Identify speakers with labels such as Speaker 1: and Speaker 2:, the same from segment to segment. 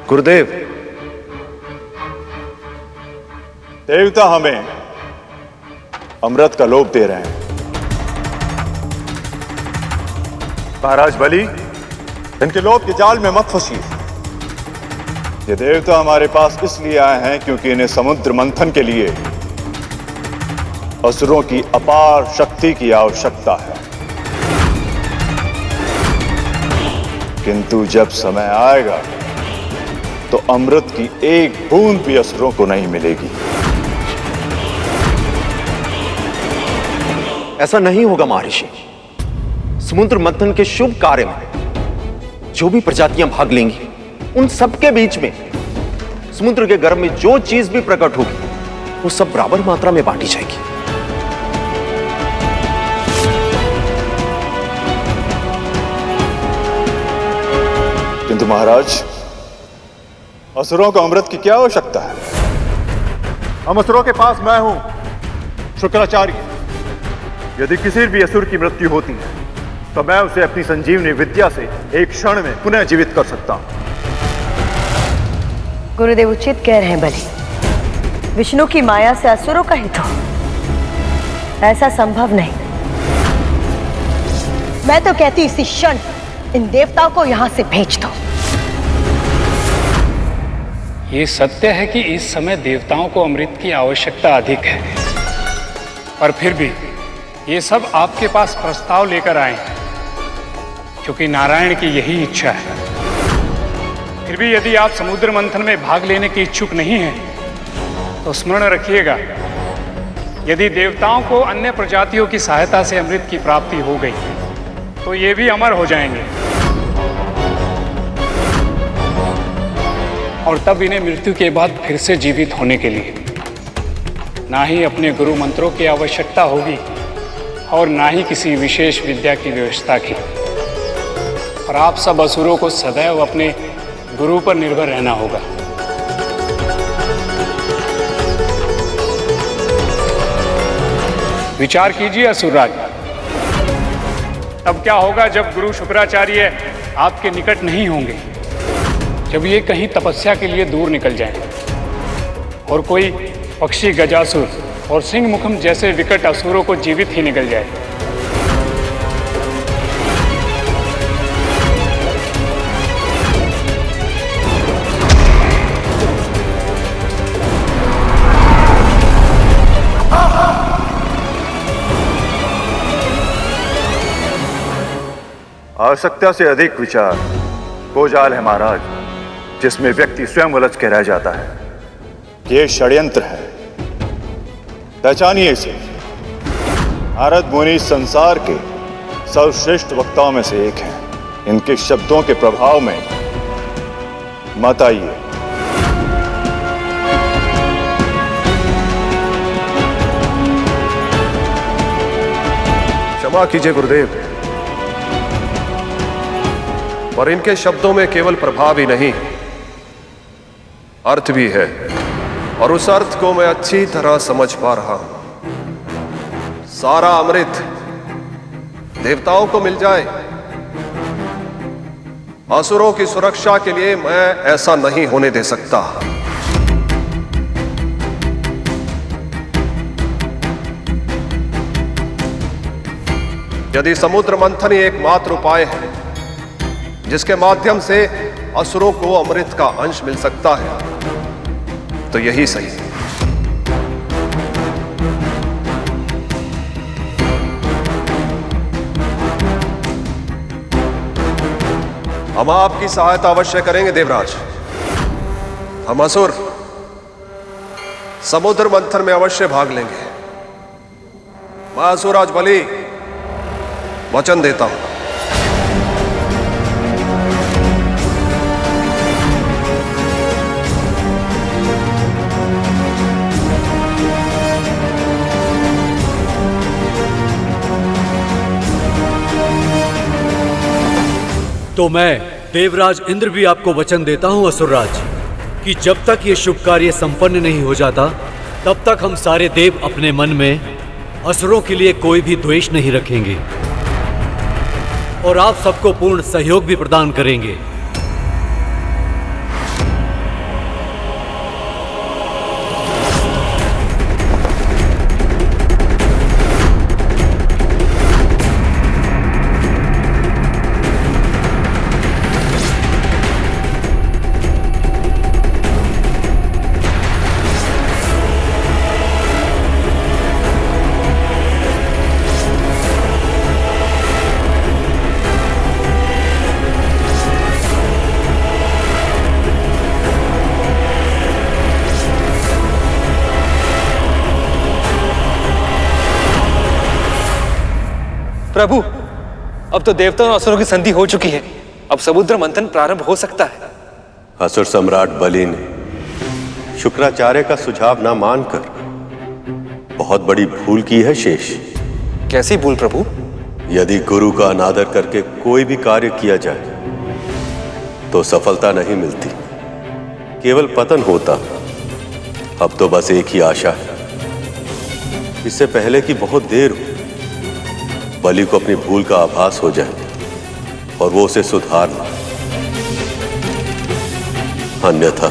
Speaker 1: गुरुदेव,
Speaker 2: देवता हमें अमृत का लोभ दे रहे हैं। महाराज बलि, इनके लोभ के जाल में मत फंसिए। ये देवता हमारे पास इसलिए आए हैं क्योंकि इन्हें समुद्र मंथन के लिए असुरों की अपार शक्ति की आवश्यकता है। किंतु जब समय आएगा तो अमृत की एक बूंद भी असुरों को नहीं मिलेगी।
Speaker 1: ऐसा नहीं होगा महर्षि। समुद्र मंथन के शुभ कार्य में जो भी प्रजातियां भाग लेंगी, उन सबके बीच में समुद्र के गर्भ में जो चीज भी प्रकट होगी, वो सब बराबर मात्रा में बांटी जाएगी।
Speaker 2: किंतु महाराज, असुरों को अमृत की क्या आवश्यकता है? हम असुरों के पास मैं हूं, शुक्राचार्य। यदि किसी भी असुर की मृत्यु होती है तो मैं उसे अपनी संजीवनी विद्या से एक क्षण में पुनः जीवित कर सकता हूं।
Speaker 3: गुरुदेव उचित कह रहे हैं बलि। विष्णु की माया से असुरों का हित हो, ऐसा संभव नहीं। मैं तो कहती इसी क्षण इन देवताओं को यहां से भेज दो।
Speaker 4: ये सत्य है कि इस समय देवताओं को अमृत की आवश्यकता अधिक है, पर फिर भी ये सब आपके पास प्रस्ताव लेकर आए हैं क्योंकि नारायण की यही इच्छा है। फिर भी यदि आप समुद्र मंथन में भाग लेने के इच्छुक नहीं हैं तो स्मरण रखिएगा, यदि देवताओं को अन्य प्रजातियों की सहायता से अमृत की प्राप्ति हो गई तो ये भी अमर हो जाएंगे और तब इन्हें मृत्यु के बाद फिर से जीवित होने के लिए ना ही अपने गुरु मंत्रों की आवश्यकता होगी और ना ही किसी विशेष विद्या की व्यवस्था की। और आप सब असुरों को सदैव अपने गुरु पर निर्भर रहना होगा। विचार कीजिए असुरराज, तब क्या होगा जब गुरु शुक्राचार्य आपके निकट नहीं होंगे, जब ये कहीं तपस्या के लिए दूर निकल जाएं और कोई पक्षी गजासुर और सिंह मुखम जैसे विकट असुरों को जीवित ही निकल जाए।
Speaker 2: आवश्यकता से अधिक विचार वो जाल है महाराज, जिसमें व्यक्ति स्वयं उलझ के रह जाता है। ये षड्यंत्र है, पहचानिए इसे। नारद मुनि संसार के सर्वश्रेष्ठ वक्ताओं में से एक हैं। इनके शब्दों के प्रभाव में मत आइए।
Speaker 5: क्षमा कीजिए गुरुदेव, पर इनके शब्दों में केवल प्रभाव ही नहीं, अर्थ भी है, और उस अर्थ को मैं अच्छी तरह समझ पा रहा हूं। सारा अमृत देवताओं को मिल जाए, असुरों की सुरक्षा के लिए मैं ऐसा नहीं होने दे सकता। यदि समुद्र मंथन ही एकमात्र उपाय है जिसके माध्यम से असुरों को अमृत का अंश मिल सकता है, तो यही सही है। हम आपकी सहायता अवश्य करेंगे देवराज। हम असुर समुद्र मंथन में अवश्य भाग लेंगे। मैं असुराज बलि वचन देता हूं।
Speaker 6: तो मैं देवराज इंद्र भी आपको वचन देता हूं असुरराज, कि जब तक ये शुभ कार्य संपन्न नहीं हो जाता, तब तक हम सारे देव अपने मन में असुरों के लिए कोई भी द्वेष नहीं रखेंगे और आप सबको पूर्ण सहयोग भी प्रदान करेंगे।
Speaker 7: प्रभु, अब तो देवताओं और असुरों की संधि हो चुकी है। अब समुद्र मंथन प्रारंभ हो सकता है।
Speaker 8: असुर सम्राट बलि ने शुक्राचार्य का सुझाव ना मानकर बहुत बड़ी भूल की है शेष।
Speaker 7: कैसी भूल प्रभु?
Speaker 8: यदि गुरु का अनादर करके कोई भी कार्य किया जाए तो सफलता नहीं मिलती, केवल पतन होता। अब तो बस एक ही आशा है, इससे पहले कि बहुत देर हो बलि को अपनी भूल का आभास हो जाए और वो उसे सुधार ले, अन्यथा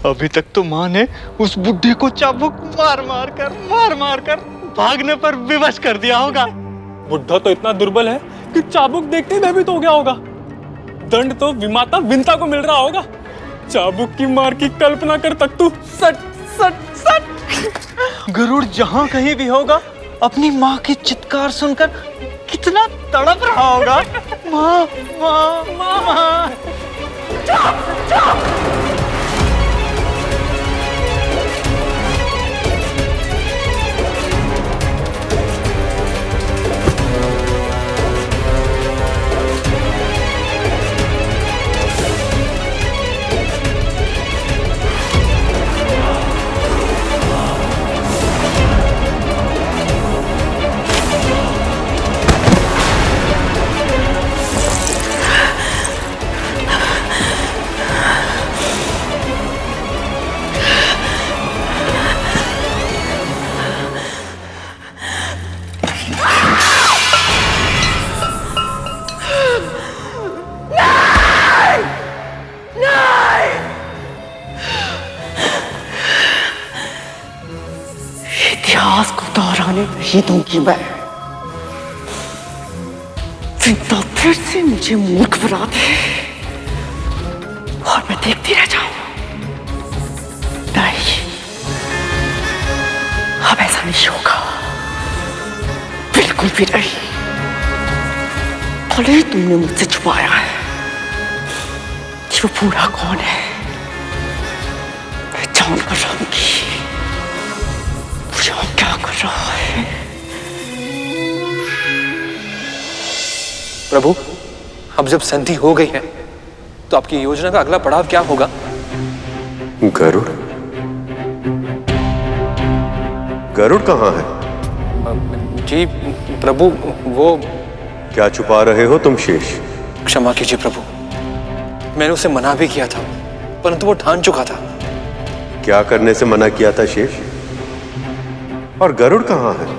Speaker 9: अभी तक तो माँ ने उस बुढ़े को चाबुक मार मार कर भागने पर विवश कर दिया होगा।
Speaker 10: बुढ़ा तो इतना दुर्बल है कि चाबुक देखते ही भयभीत हो गया होगा। दंड तो विमाता विंता को मिल रहा होगा। चाबुक की मार की कल्पना कर तक तू
Speaker 9: सट सट सट। गरुड़ जहां कहीं भी होगा, अपनी माँ की चित्कार सुनकर कितना तड़प रहा होगा। माँ माँ माँ।
Speaker 11: इतिहास को दोहराने नहीं दूंगी मैं। चिंता फिर से मुझे मूर्ख बना दे और मैं देखती रह जाऊं। नहीं, अब ऐसा नहीं होगा, बिल्कुल भी नहीं। भले ही तुमने मुझसे छुपाया है कि वो बूढ़ा कौन है, मैं जान कर रहूंगी क्या कर रहा है।
Speaker 7: प्रभु, अब जब संधि हो गई है तो आपकी योजना का अगला पड़ाव क्या होगा?
Speaker 8: गरुड़? गरुड़ कहाँ है?
Speaker 7: जी प्रभु, वो
Speaker 8: क्या छुपा रहे हो तुम शेष?
Speaker 7: क्षमा कीजिए प्रभु, मैंने उसे मना भी किया था, परंतु वो ठान चुका था।
Speaker 8: क्या करने से मना किया था शेष? और गरुड़ कहाँ है?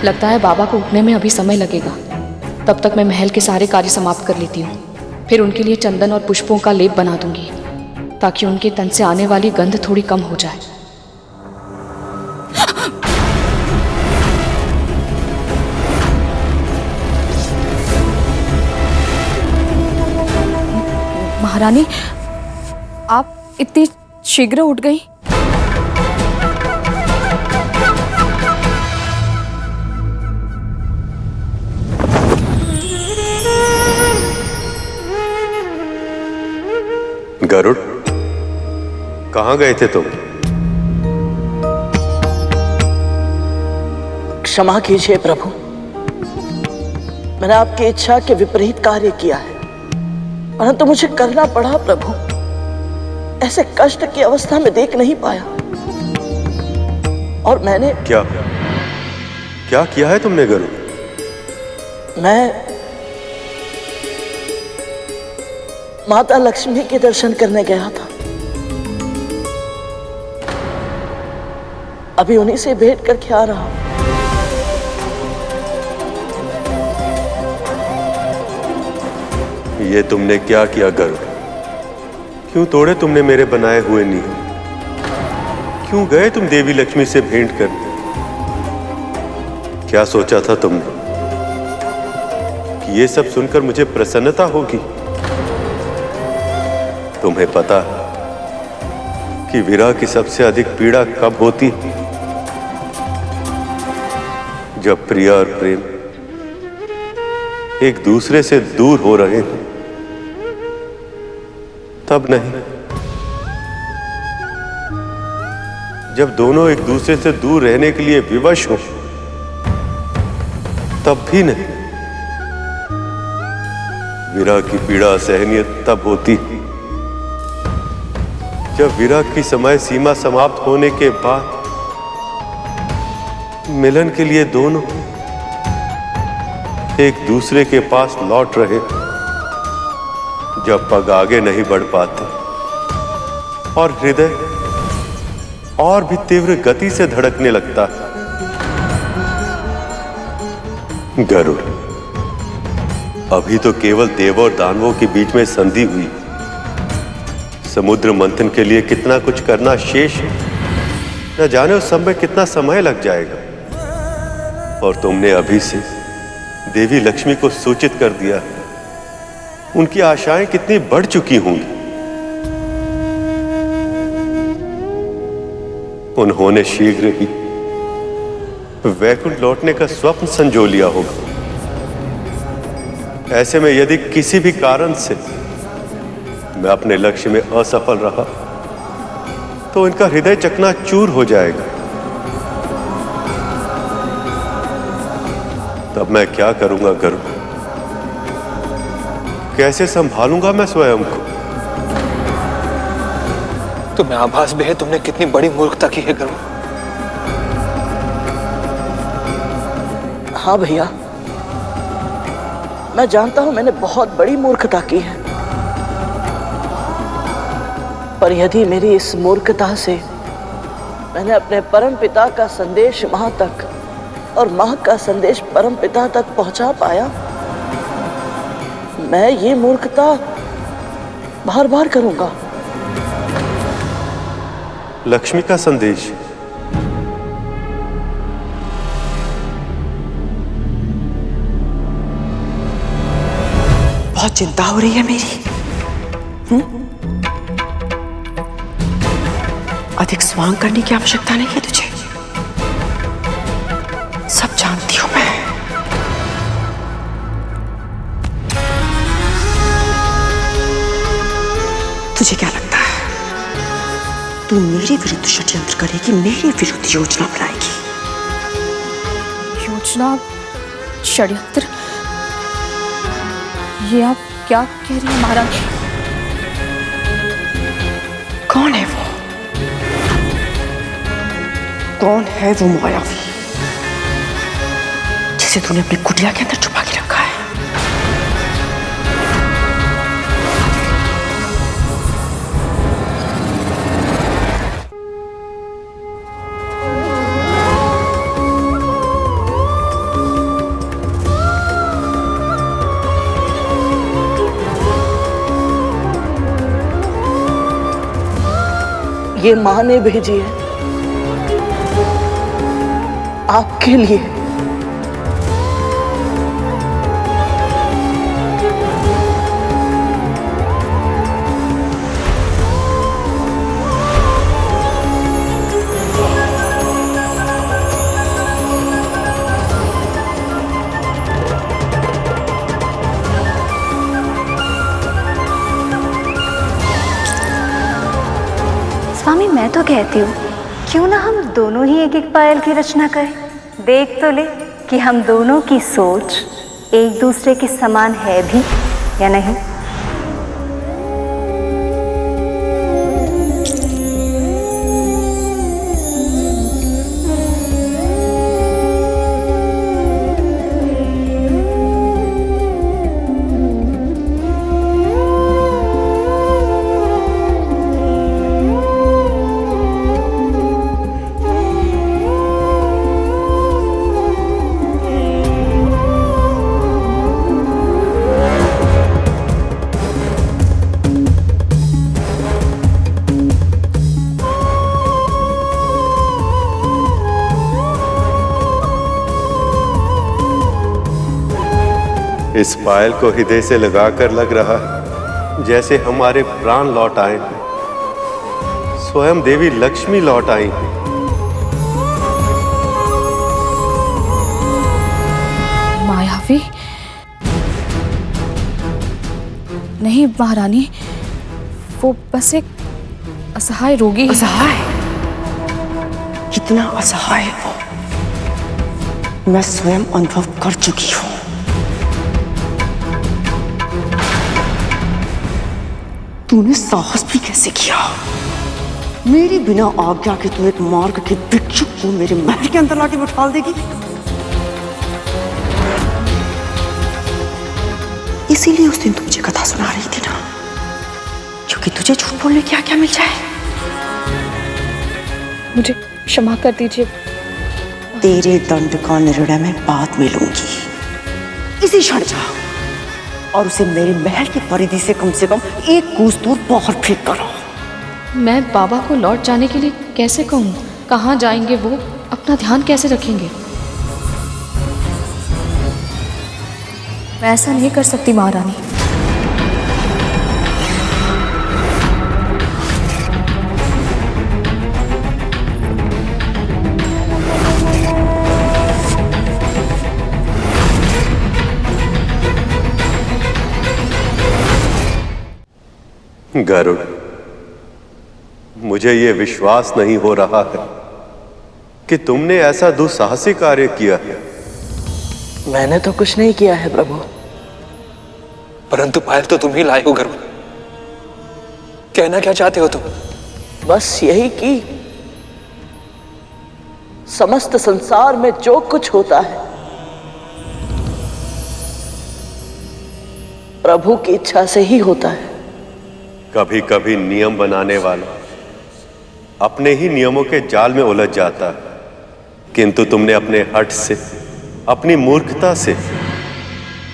Speaker 12: लगता है बाबा को उठने में अभी समय लगेगा। तब तक मैं महल के सारे कार्य समाप्त कर लेती हूँ। फिर उनके लिए चंदन और पुष्पों का लेप बना दूंगी ताकि उनके तन से आने वाली गंध थोड़ी कम हो जाए। महारानी, आप इतनी शीघ्र उठ गई?
Speaker 8: गरुड़, कहाँ गए थे तुम?
Speaker 11: क्षमा कीजिए प्रभु, मैंने आपकी इच्छा के विपरीत कार्य किया है, परंतु मुझे करना पड़ा प्रभु। ऐसे कष्ट की अवस्था में देख नहीं पाया और मैंने
Speaker 8: क्या किया है तुमने गरुड़?
Speaker 11: मैं माता लक्ष्मी के दर्शन करने गया था। अभी उन्हीं से भेंट करके आ रहा हूं।
Speaker 8: ये तुमने क्या किया गरुड़? क्यों तोड़े तुमने मेरे बनाए हुए नियम? क्यों गए तुम देवी लक्ष्मी से भेंट कर? क्या सोचा था तुमने कि ये सब सुनकर मुझे प्रसन्नता होगी? तुम्हें पता है कि विरह की सबसे अधिक पीड़ा कब होती? जब प्रिय और प्रेम एक दूसरे से दूर हो रहे हैं, तब नहीं। जब दोनों एक दूसरे से दूर रहने के लिए विवश हो, तब भी नहीं। विरह की पीड़ा असहनीय तब होती जब विरह की समय सीमा समाप्त होने के बाद मिलन के लिए दोनों एक दूसरे के पास लौट रहे, जब पग आगे नहीं बढ़ पाते और हृदय और भी तीव्र गति से धड़कने लगता है। गरुड़, अभी तो केवल देवों और दानवों के बीच में संधि हुई। समुद्र मंथन के लिए कितना कुछ करना शेष है, न जाने उस सब में कितना समय लग जाएगा। और तुमने अभी से देवी लक्ष्मी को सूचित कर दिया, उनकी आशाएं कितनी बढ़ चुकी होंगी। उन्होंने शीघ्र ही वैकुंठ लौटने का स्वप्न संजो लिया होगा। ऐसे में यदि किसी भी कारण से मैं अपने लक्ष्य में असफल रहा, तो इनका हृदय चकनाचूर हो जाएगा। तब मैं क्या करूंगा गरुड़? कैसे संभालूंगा मैं स्वयं को?
Speaker 7: तुम्हें आभास भी है तुमने कितनी बड़ी मूर्खता की है गरुड़।
Speaker 11: हाँ भैया, मैं जानता हूं मैंने बहुत बड़ी मूर्खता की है, पर यदि मेरी इस मूर्खता से मैंने अपने परम पिता का संदेश मां तक और मां का संदेश परम पिता तक पहुंचा पाया, मैं ये मूर्खता बार बार करूंगा।
Speaker 8: लक्ष्मी का संदेश?
Speaker 13: बहुत चिंता हो रही है मेरी। अधिक स्वांग करने की आवश्यकता नहीं है तुझे, सब जानती हूं मैं। तुझे क्या लगता है तू मेरे विरुद्ध षड्यंत्र करेगी, मेरे विरुद्ध योजना बनाएगी?
Speaker 12: योजना? षड्यंत्र? ये आप क्या कह रही हैं महाराज?
Speaker 13: कौन है वो? कौन है वो मायावी जिसे तूने अपनी कुटिया के अंदर छुपा के रखा है?
Speaker 11: ये मां ने भेजी है आपके लिए।
Speaker 14: स्वामी, मैं तो कहती हूँ क्यों ना हम दोनों ही एक एक पायल की रचना करें। देख तो ले कि हम दोनों की सोच एक दूसरे के समान है भी या नहीं।
Speaker 8: इस पायल को हृदय से लगाकर लग रहा है जैसे हमारे प्राण लौट आए हैं, स्वयं देवी लक्ष्मी लौट आई हैं।
Speaker 12: मायावी? नहीं महारानी, वो बस एक असहाय रोगी है।
Speaker 13: असहाय? कितना असहाय है वो, मैं स्वयं अनुभव कर चुकी हूं। तूने साहस भी कैसे किया? मेरी बिना आज्ञा के तू एक मार्ग के भिक्षुक को मेरे महल के अंदर लाके बिठा देगी? इसीलिए उस दिन तू मुझे कथा सुना रही थी ना, क्योंकि तुझे झूठ बोलने क्या क्या मिल जाए।
Speaker 12: मुझे क्षमा कर दीजिए।
Speaker 13: तेरे दंड का निर्णय मैं बाद में लूंगी। इसी क्षण जा और उसे मेरे महल की परिधि से कम एक कोस दूर बाहर फेंक करो।
Speaker 12: मैं बाबा को लौट जाने के लिए कैसे कहूँ? कहाँ जाएंगे वो? अपना ध्यान कैसे रखेंगे? मैं ऐसा नहीं कर सकती महारानी।
Speaker 8: गरुड़, मुझे यह विश्वास नहीं हो रहा है कि तुमने ऐसा दुस्साहसी कार्य किया है।
Speaker 11: मैंने तो कुछ नहीं किया है प्रभु।
Speaker 7: परंतु पायल तो तुम ही लाए हो गरुड़। कहना क्या चाहते हो तुम?
Speaker 11: बस यही कि समस्त संसार में जो कुछ होता है प्रभु की इच्छा से ही होता है।
Speaker 8: कभी कभी नियम बनाने वाला अपने ही नियमों के जाल में उलझ जाता है, किंतु तुमने अपने हठ से, अपनी मूर्खता से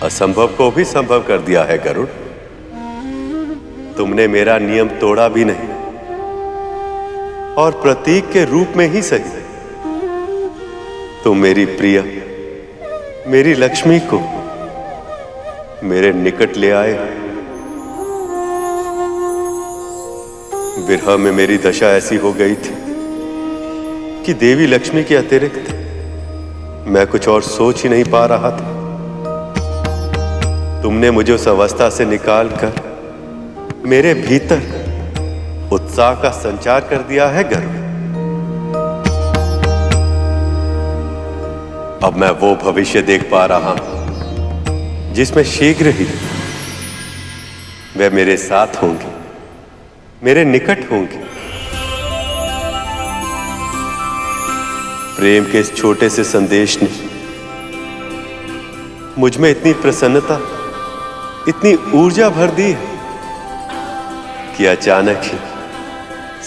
Speaker 8: असंभव को भी संभव कर दिया है गरुड़। तुमने मेरा नियम तोड़ा भी नहीं, और प्रतीक के रूप में ही सही तुम मेरी प्रिया, मेरी लक्ष्मी को मेरे निकट ले आए। विरह में मेरी दशा ऐसी हो गई थी कि देवी लक्ष्मी के अतिरिक्त मैं कुछ और सोच ही नहीं पा रहा था। तुमने मुझे उस अवस्था से निकालकर मेरे भीतर उत्साह का संचार कर दिया है गरुड़। अब मैं वो भविष्य देख पा रहा हूं जिसमें शीघ्र ही वे मेरे साथ होंगे, मेरे निकट होंगे। प्रेम के इस छोटे से संदेश ने मुझ में इतनी प्रसन्नता, इतनी ऊर्जा भर दी है कि अचानक ही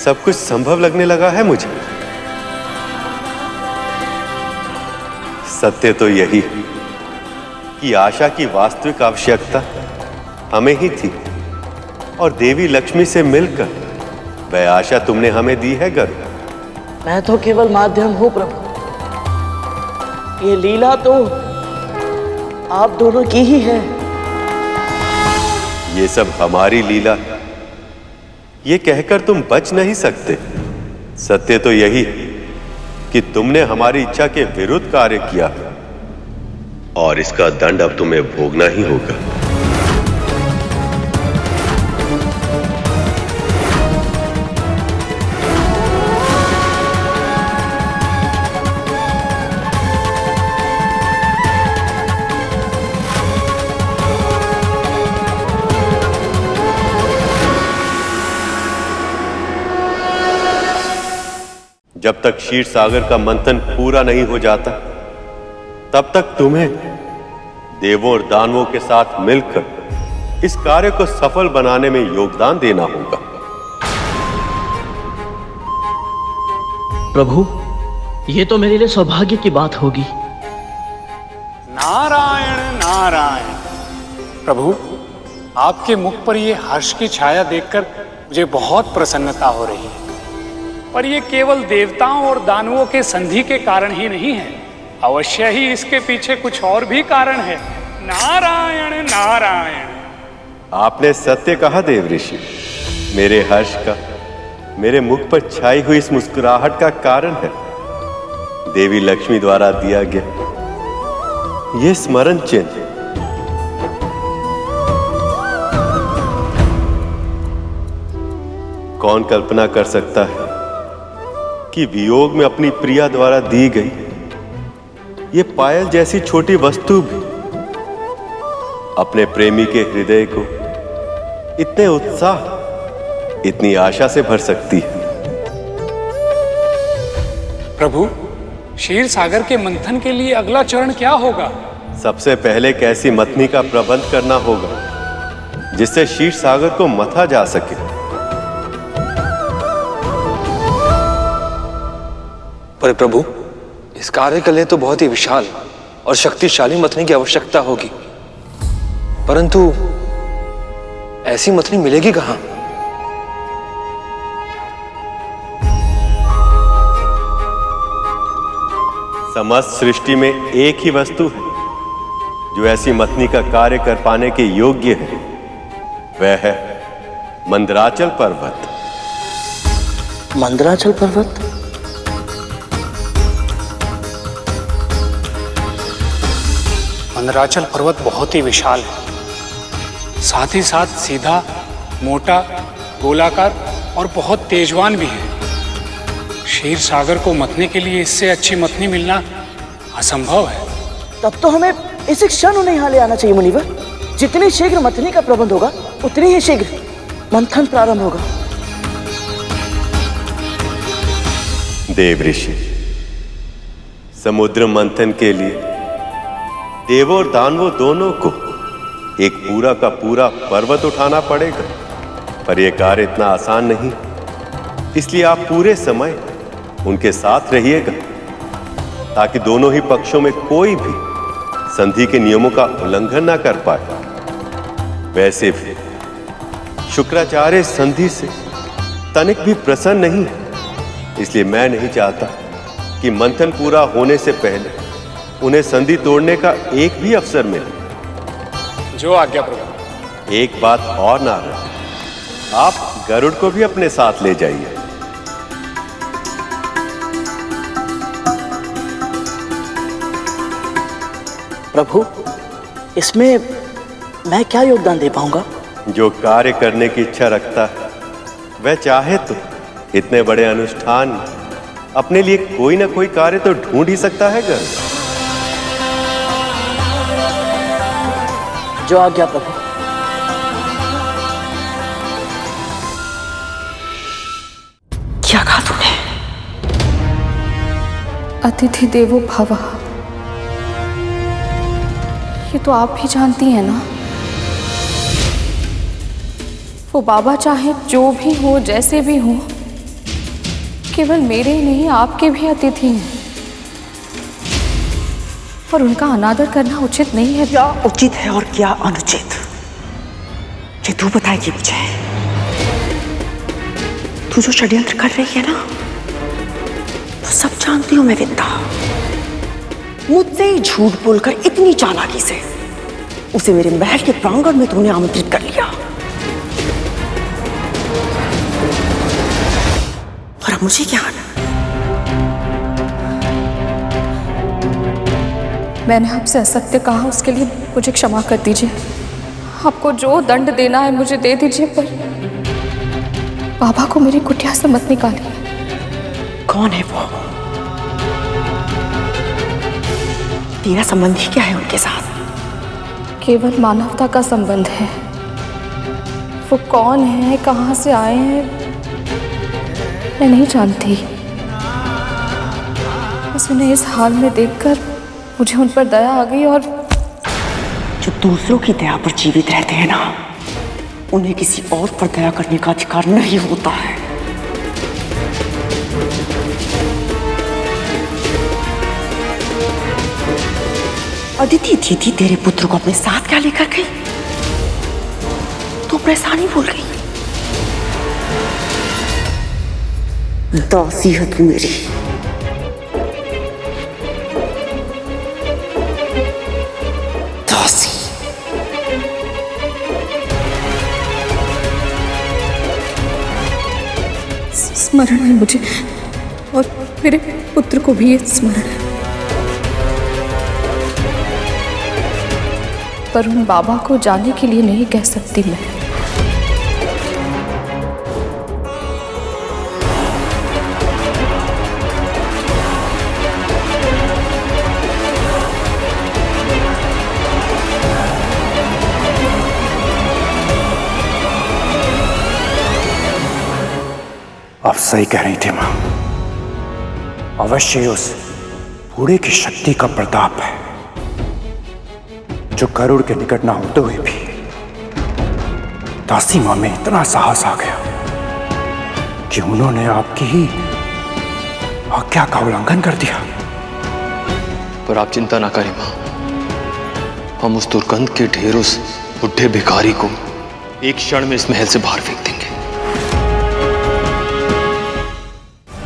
Speaker 8: सब कुछ संभव लगने लगा है मुझे। सत्य तो यही है कि आशा की वास्तविक आवश्यकता हमें ही थी, और देवी लक्ष्मी से मिलकर वह आशा तुमने हमें दी है गरुड़।
Speaker 11: मैं तो केवल माध्यम हूं प्रभु। ये लीला तो आप दोनों की ही है।
Speaker 8: ये सब हमारी लीला है, ये कहकर तुम बच नहीं सकते। सत्य तो यही कि तुमने हमारी इच्छा के विरुद्ध कार्य किया, और इसका दंड अब तुम्हें भोगना ही होगा। जब तक क्षीर सागर का मंथन पूरा नहीं हो जाता, तब तक तुम्हें देवों और दानवों के साथ मिलकर इस कार्य को सफल बनाने में योगदान देना होगा।
Speaker 11: प्रभु, ये तो मेरे लिए सौभाग्य की बात होगी।
Speaker 4: नारायण नारायण। प्रभु, आपके मुख पर ये हर्ष की छाया देखकर मुझे बहुत प्रसन्नता हो रही है। पर ये केवल देवताओं और दानवों के संधि के कारण ही नहीं है, अवश्य ही इसके पीछे कुछ और भी कारण है। नारायण नारायण।
Speaker 8: आपने सत्य कहा देव ऋषि। मेरे हर्ष का मेरे मुख पर छाई हुई इस मुस्कुराहट का कारण है देवी लक्ष्मी द्वारा दिया गया यह स्मरण चिन्ह। कौन कल्पना कर सकता है कि वियोग में अपनी प्रिया द्वारा दी गई ये पायल जैसी छोटी वस्तु भी अपने प्रेमी के हृदय को इतने उत्साह इतनी आशा से भर सकती है।
Speaker 4: प्रभु, क्षीर सागर के मंथन के लिए अगला चरण क्या होगा?
Speaker 8: सबसे पहले एक ऐसी मथनी का प्रबंध करना होगा जिससे क्षीर सागर को मथा जा सके।
Speaker 7: पर प्रभु, इस कार्य के लिए तो बहुत ही विशाल और शक्तिशाली मथनी की आवश्यकता होगी, परंतु ऐसी मथनी मिलेगी कहां?
Speaker 8: समस्त सृष्टि में एक ही वस्तु है जो ऐसी मथनी का कार्य कर पाने के योग्य है, वह है मंदराचल पर्वत।
Speaker 11: मंदराचल पर्वत?
Speaker 4: मंदराचल पर्वत बहुत ही विशाल है, साथ ही साथ सीधा, मोटा, गोलाकार और बहुत तेजवान भी है। क्षीर सागर को मथने के लिए इससे अच्छी मथनी मिलना असंभव है।
Speaker 11: तब तो हमें इसी क्षण उन्हें यहाँ ले आना चाहिए मुनिवर। जितनी शीघ्र मथनी का प्रबंध होगा उतनी ही शीघ्र मंथन प्रारंभ होगा।
Speaker 8: देव ऋषि, समुद्र मंथन के लिए देवों और दानवों दोनों को एक पूरा का पूरा पर्वत उठाना पड़ेगा, पर यह कार्य इतना आसान नहीं। इसलिए आप पूरे समय उनके साथ रहिएगा ताकि दोनों ही पक्षों में कोई भी संधि के नियमों का उल्लंघन ना कर पाए। वैसे भी शुक्राचार्य संधि से तनिक भी प्रसन्न नहीं है, इसलिए मैं नहीं चाहता कि मंथन पूरा होने से पहले उन्हें संधि तोड़ने का एक भी अवसर मिले।
Speaker 4: जो आज्ञा प्रभु।
Speaker 8: एक बात और नारद, आप गरुड़ को भी अपने साथ ले जाइए।
Speaker 11: प्रभु, इसमें मैं क्या योगदान दे पाऊंगा?
Speaker 8: जो कार्य करने की इच्छा रखता है वह चाहे तो इतने बड़े अनुष्ठान में अपने लिए कोई ना कोई कार्य तो ढूंढ ही सकता है गरुड़।
Speaker 11: जो आज्ञा प्रभु।
Speaker 13: क्या कहा तूने?
Speaker 12: अतिथि देवो भवः, ये तो आप भी जानती हैं ना। वो बाबा चाहे जो भी हो, जैसे भी हो, केवल मेरे ही नहीं आपके भी अतिथि हैं, और उनका अनादर करना उचित नहीं है।
Speaker 13: क्या उचित है और क्या अनुचित, ये तू बताएगी मुझे। तू जो षड्यंत्र कर रही है ना, तो सब जानती हूं मैं विद्या। मुझसे ही झूठ बोलकर इतनी चालाकी से उसे मेरे महल के प्रांगण में तूने आमंत्रित कर लिया, और अब मुझे क्या आना?
Speaker 12: मैंने आपसे असत्य कहा, उसके लिए मुझे क्षमा कर दीजिए। आपको जो दंड देना है मुझे दे दीजिए, पर बाबा को मेरी कुटिया से मत निकालिए।
Speaker 13: कौन है वो? तेरा संबंध ही क्या है उनके साथ?
Speaker 12: केवल मानवता का संबंध है। वो कौन है, कहां से आए हैं, मैं नहीं जानती। बस उन्हें इस हाल में देखकर मुझे उन पर दया आ गई, और
Speaker 13: जो दूसरों की दया पर जीवित रहते हैं ना, उन्हें किसी और पर दया करने का अधिकार नहीं होता है। अदिति दीदी तेरे पुत्र को अपने साथ क्या लेकर गई? तू परेशानी भूल गई। दासी है तू मेरी। दासी।
Speaker 12: स्मरण है मुझे, और मेरे पुत्र को भी ये स्मरण है। पर उन बाबा को जाने के लिए नहीं कह सकती मैं।
Speaker 15: आप सही कह रही थी मां, अवश्य उस बूढ़े की शक्ति का प्रताप है जो गरुड़ के निकट ना होते हुए भी दासी मां में इतना साहस आ गया कि उन्होंने आपकी ही आज्ञा का उल्लंघन कर दिया।
Speaker 7: पर आप चिंता ना करें मां, हम उस दुर्गंध के ढेर उस बुढ़े भिखारी को एक क्षण में इस महल से बाहर फेंक देंगे।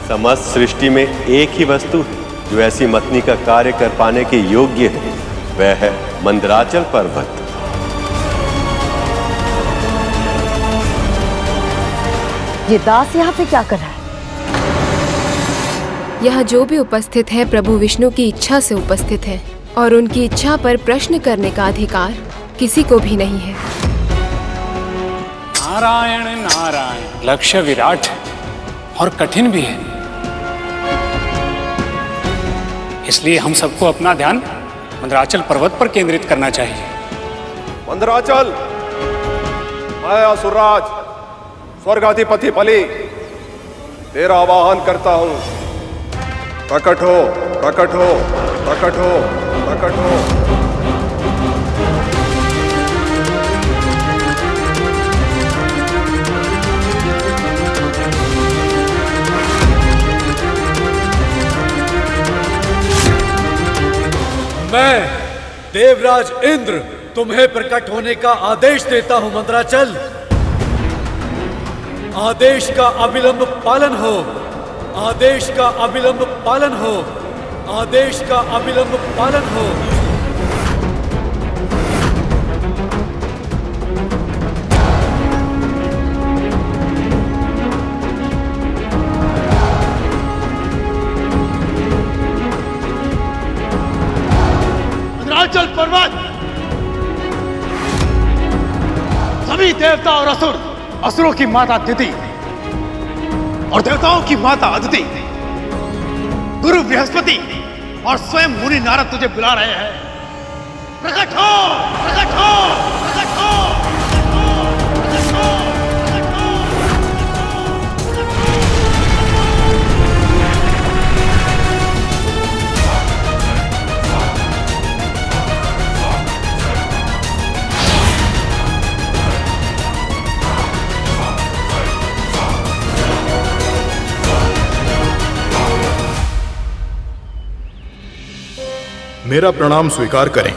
Speaker 8: समस्त सृष्टि में एक ही वस्तु है जो ऐसी मथनी का कार्य कर पाने के योग्य है, वह है मंदराचल पर्वत।
Speaker 3: ये दास यहाँ पे क्या कर रहा है?
Speaker 16: यहाँ जो भी उपस्थित है प्रभु विष्णु की इच्छा से उपस्थित है, और उनकी इच्छा पर प्रश्न करने का अधिकार किसी को भी नहीं है।
Speaker 4: नारायण नारायण, लक्ष्य विराट और कठिन भी है, इसलिए हम सबको अपना ध्यान मंदराचल पर्वत पर केंद्रित करना चाहिए।
Speaker 5: मंदराचल, मैं असुरराज स्वर्गाधिपति बलि तेरा आवाहन करता हूं। प्रकट हो, प्रकट हो, प्रकट हो, प्रकट हो।
Speaker 6: मैं देवराज इंद्र तुम्हें प्रकट होने का आदेश देता हूं मंदराचल। आदेश का अविलंब पालन हो, आदेश का अविलंब पालन हो, आदेश का अविलंब पालन हो।
Speaker 17: मंदराचल पर्वत, सभी देवता और असुर, असुरों की माता तिथि और देवताओं की माता अदिति, गुरु बृहस्पति और स्वयं मुनि नारद तुझे बुला रहे हैं। प्रकट हो, प्रकट हो, प्रकट हो।
Speaker 2: मेरा प्रणाम स्वीकार करें।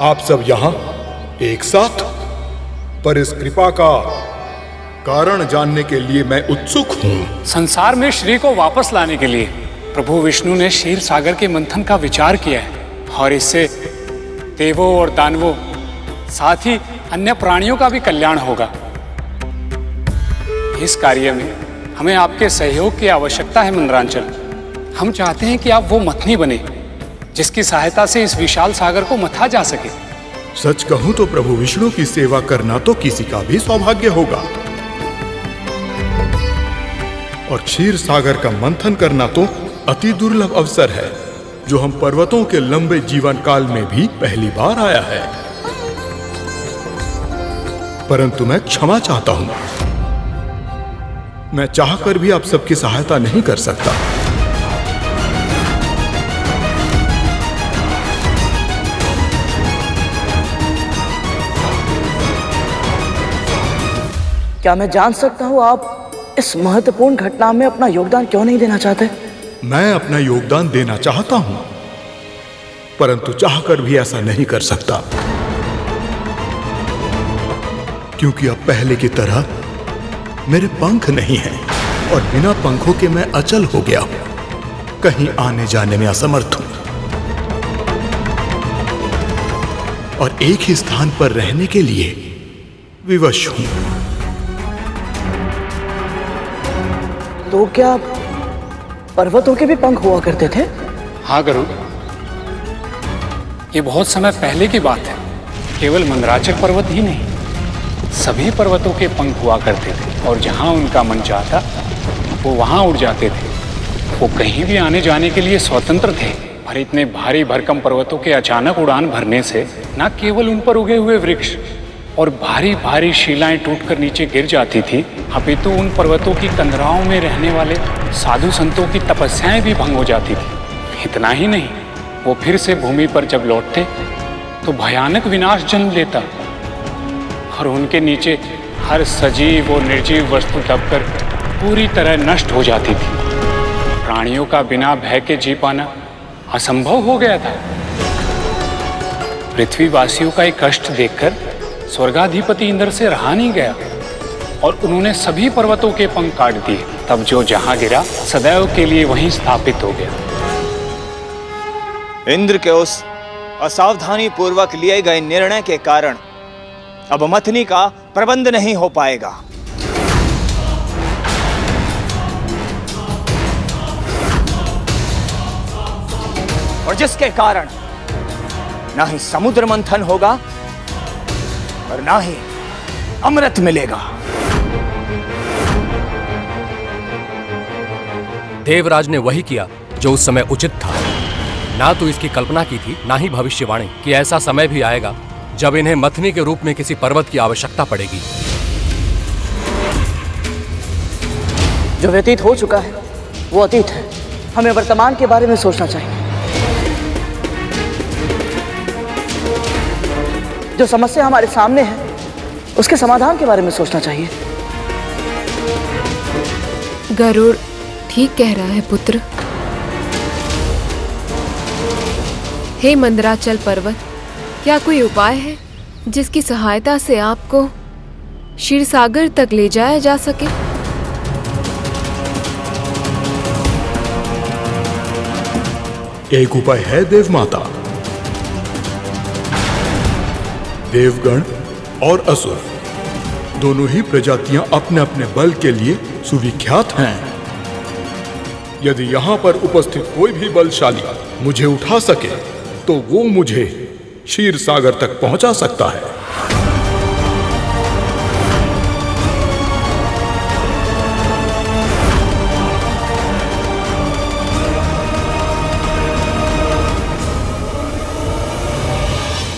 Speaker 2: आप सब यहां एक साथ, पर इस कृपा का कारण जानने के लिए मैं उत्सुक हूं।
Speaker 4: संसार में श्री को वापस लाने के लिए प्रभु विष्णु ने क्षीर सागर के मंथन का विचार किया है, और इससे देवों और दानवों साथ ही अन्य प्राणियों का भी कल्याण होगा। इस कार्य में हमें आपके सहयोग की आवश्यकता है मंदराचल। हम चाहते हैं कि आप वो मथनी बने जिसकी सहायता से इस विशाल सागर को मथा जा सके।
Speaker 2: सच कहूं तो प्रभु विष्णु की सेवा करना तो किसी का भी सौभाग्य होगा, और क्षीर सागर का मंथन करना तो अति दुर्लभ अवसर है जो हम पर्वतों के लंबे जीवन काल में भी पहली बार आया है। परंतु मैं क्षमा चाहता हूं, मैं चाहकर भी आप सबकी सहायता नहीं कर सकता।
Speaker 11: क्या मैं जान सकता हूं आप इस महत्वपूर्ण घटना में अपना योगदान क्यों नहीं देना चाहते?
Speaker 2: मैं अपना योगदान देना चाहता हूं, परंतु चाहकर भी ऐसा नहीं कर सकता, क्योंकि अब पहले की तरह मेरे पंख नहीं हैं और बिना पंखों के मैं अचल हो गया हूं, कहीं आने जाने में असमर्थ हूं।
Speaker 15: और एक ही स्थान पर रहने के लिए विवश हूं।
Speaker 11: तो क्या पर्वतों के भी पंख हुआ करते थे?
Speaker 4: हाँ गरुड़, ये बहुत समय पहले की बात है। केवल मंदराचल पर्वत ही नहीं, सभी पर्वतों के पंख हुआ करते थे और जहां उनका मन चाहता वो वहां उड़ जाते थे। वो कहीं भी आने जाने के लिए स्वतंत्र थे। पर इतने भारी भरकम पर्वतों के अचानक उड़ान भरने से न केवल उन पर उगे हुए वृक्ष और भारी भारी शिलाएं टूटकर नीचे गिर जाती थी, अपितु उन पर्वतों की कंदराओं में रहने वाले साधु संतों की तपस्याएं भी भंग हो जाती थी। इतना ही नहीं, वो फिर से भूमि पर जब लौटते तो भयानक विनाश जन्म लेता और उनके नीचे हर सजीव और निर्जीव वस्तु दबकर पूरी तरह नष्ट हो जाती थी। प्राणियों का बिना भय के जी पाना असंभव हो गया था। पृथ्वीवासियों का एक कष्ट देखकर स्वर्गाधिपति इंद्र से रहा नहीं गया और उन्होंने सभी पर्वतों के पंख काट दिए। तब जो जहां गिरा सदैव के लिए वहीं स्थापित हो गया।
Speaker 9: इंद्र के उस असावधानी पूर्वक लिए गए निर्णय के कारण अब मथनी का प्रबंध नहीं हो पाएगा। और जिसके कारण ना ही समुद्र मंथन होगा और ना ही अमृत मिलेगा।
Speaker 18: देवराज ने वही किया जो उस समय उचित था। ना तो इसकी कल्पना की थी, ना ही भविष्यवाणी कि ऐसा समय भी आएगा जब इन्हें मथनी के रूप में किसी पर्वत की आवश्यकता पड़ेगी।
Speaker 11: जो व्यतीत हो चुका है वो अतीत है। हमें वर्तमान के बारे में सोचना चाहिए। जो समस्या हमारे सामने है उसके समाधान के बारे में सोचना चाहिए।
Speaker 16: गरुड़ ठीक कह रहा है पुत्र। हे मंदराचल पर्वत, क्या कोई उपाय है जिसकी सहायता से आपको क्षीरसागर तक ले जाया जा सके?
Speaker 15: एक उपाय है देवमाता। देवगण और असुर दोनों ही प्रजातियां अपने अपने बल के लिए सुविख्यात हैं। यदि यहां पर उपस्थित कोई भी बलशाली मुझे उठा सके तो वो मुझे क्षीर सागर तक पहुंचा सकता है।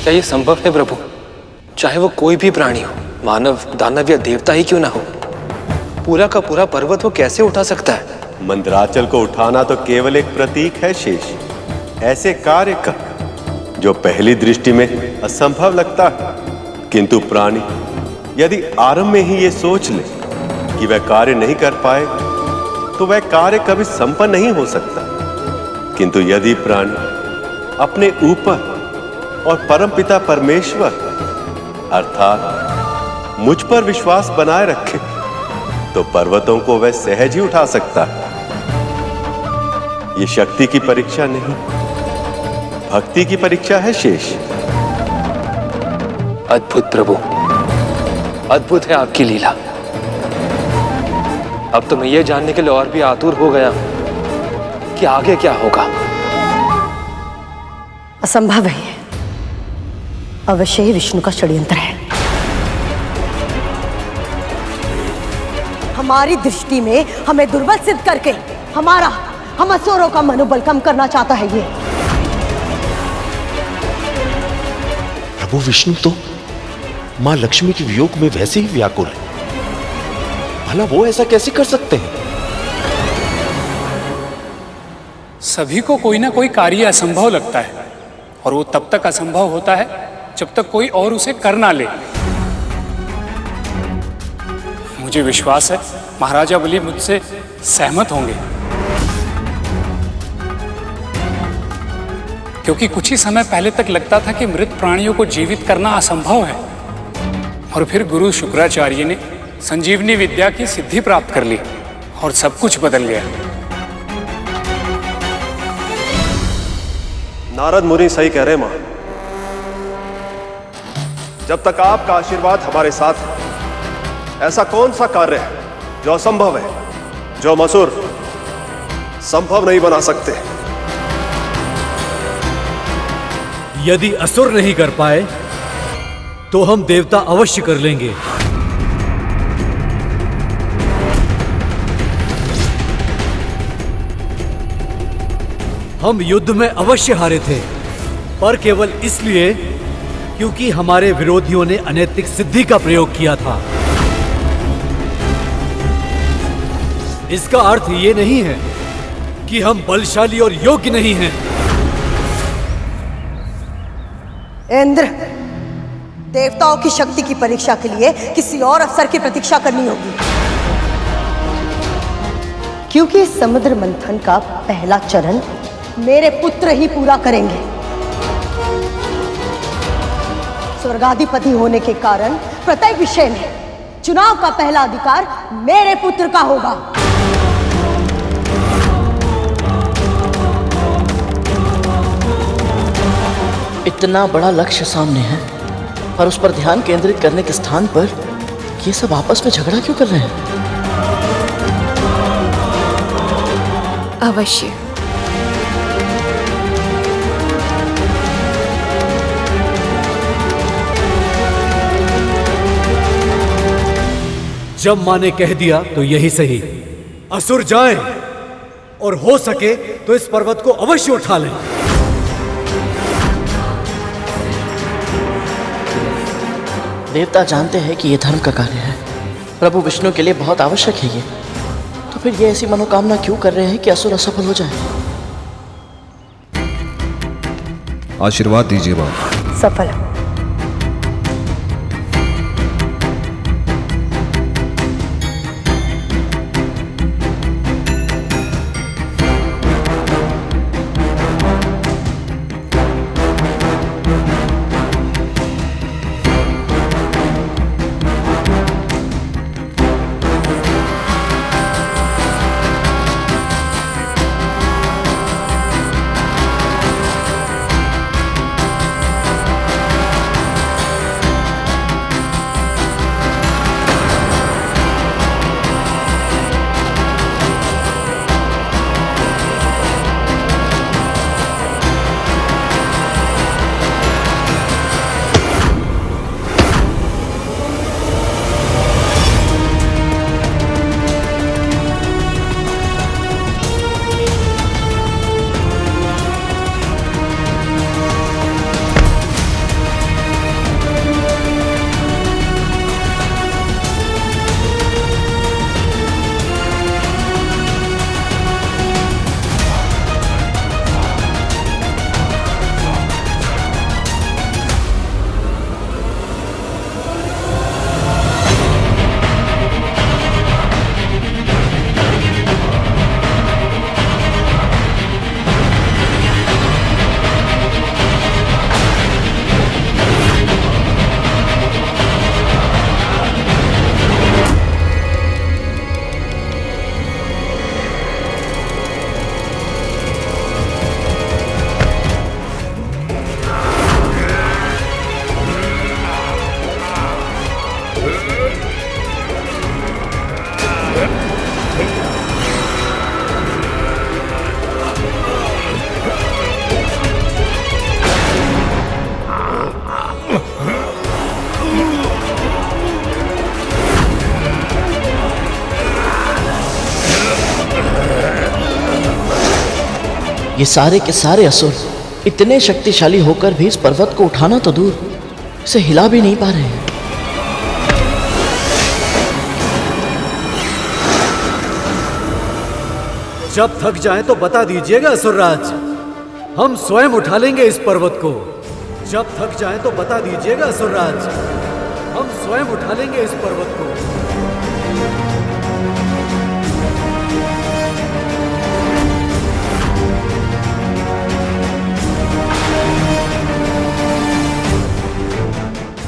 Speaker 7: क्या ये संभव है प्रभु? चाहे वो कोई भी प्राणी हो, मानव, दानव या देवता ही क्यों ना हो, पूरा का पूरा पर्वत वो कैसे उठा सकता है?
Speaker 8: मंदराचल को उठाना तो केवल एक प्रतीक है शेष। ऐसे कार्य का जो पहली दृष्टि में असंभव लगता है, किंतु प्राणी यदि आरंभ में ही ये सोच ले कि वह कार्य नहीं कर पाए तो वह कार्य कभी संपन्न नहीं हो सकता। किंतु यदि प्राणी अपने ऊपर और परमपिता परमेश्वर अर्थात मुझ पर विश्वास बनाए रखे तो पर्वतों को वह सहज ही उठा सकता है। ये शक्ति की परीक्षा नहीं, भक्ति की परीक्षा है शेष।
Speaker 7: अद्भुत प्रभु, अद्भुत है आपकी लीला। अब तो मैं ये जानने के लिए और भी आतुर हो गया कि आगे क्या होगा।
Speaker 13: असंभव है, अवश्य ही विष्णु का षड्यंत्र है। हमारी दृष्टि में हमें दुर्बल सिद्ध करके हम असुरों का मनोबल कम करना चाहता है ये।
Speaker 1: प्रभु विष्णु तो मां लक्ष्मी के वियोग में वैसे ही व्याकुल है, भला वो ऐसा कैसे कर सकते हैं?
Speaker 4: सभी को कोई ना कोई कार्य असंभव लगता है और वो तब तक असंभव होता है जब तक कोई और उसे कर ना ले। मुझे विश्वास है महाराजा बलि मुझसे सहमत होंगे, क्योंकि कुछ ही समय पहले तक लगता था कि मृत प्राणियों को जीवित करना असंभव है, और फिर गुरु शुक्राचार्य ने संजीवनी विद्या की सिद्धि प्राप्त कर ली और सब कुछ बदल गया।
Speaker 5: नारद मुनि सही कह रहे मां। जब तक आपका आशीर्वाद हमारे साथ है, ऐसा कौन सा कार्य है जो असंभव है, जो हम असुर संभव नहीं बना सकते?
Speaker 6: यदि असुर नहीं कर पाए तो हम देवता अवश्य कर लेंगे। हम युद्ध में अवश्य हारे थे, पर केवल इसलिए क्योंकि हमारे विरोधियों ने अनैतिक सिद्धि का प्रयोग किया था। इसका अर्थ ये नहीं है कि हम बलशाली और योग्य नहीं हैं।
Speaker 3: इंद्र, देवताओं की शक्ति की परीक्षा के लिए किसी और अवसर की प्रतीक्षा करनी होगी, क्योंकि समुद्र मंथन का पहला चरण मेरे पुत्र ही पूरा करेंगे। स्वर्गाधिपति होने के कारण प्रत्येक विषय में चुनाव का पहला अधिकार मेरे पुत्र का होगा।
Speaker 11: इतना बड़ा लक्ष्य सामने है, पर उस पर ध्यान केंद्रित करने के स्थान पर ये सब आपस में झगड़ा क्यों कर रहे हैं?
Speaker 16: अवश्य।
Speaker 6: जब माँ ने कह दिया तो यही सही। असुर जाएं और हो सके तो इस पर्वत को अवश्य उठा लें।
Speaker 11: देवता जानते हैं कि यह धर्म का कार्य है, प्रभु विष्णु के लिए बहुत आवश्यक है ये, तो फिर ये ऐसी मनोकामना क्यों कर रहे हैं कि असुर असफल हो जाए?
Speaker 19: आशीर्वाद दीजिए बाबा।
Speaker 3: सफल।
Speaker 11: ये सारे के सारे असुर इतने शक्तिशाली होकर भी इस पर्वत को उठाना तो दूर, इसे हिला भी नहीं पा रहे हैं।
Speaker 6: जब थक जाएं तो बता दीजिएगा असुरराज, हम स्वयं उठा लेंगे इस पर्वत को। जब थक जाएं तो बता दीजिएगा असुरराज, हम स्वयं उठा लेंगे इस पर्वत को।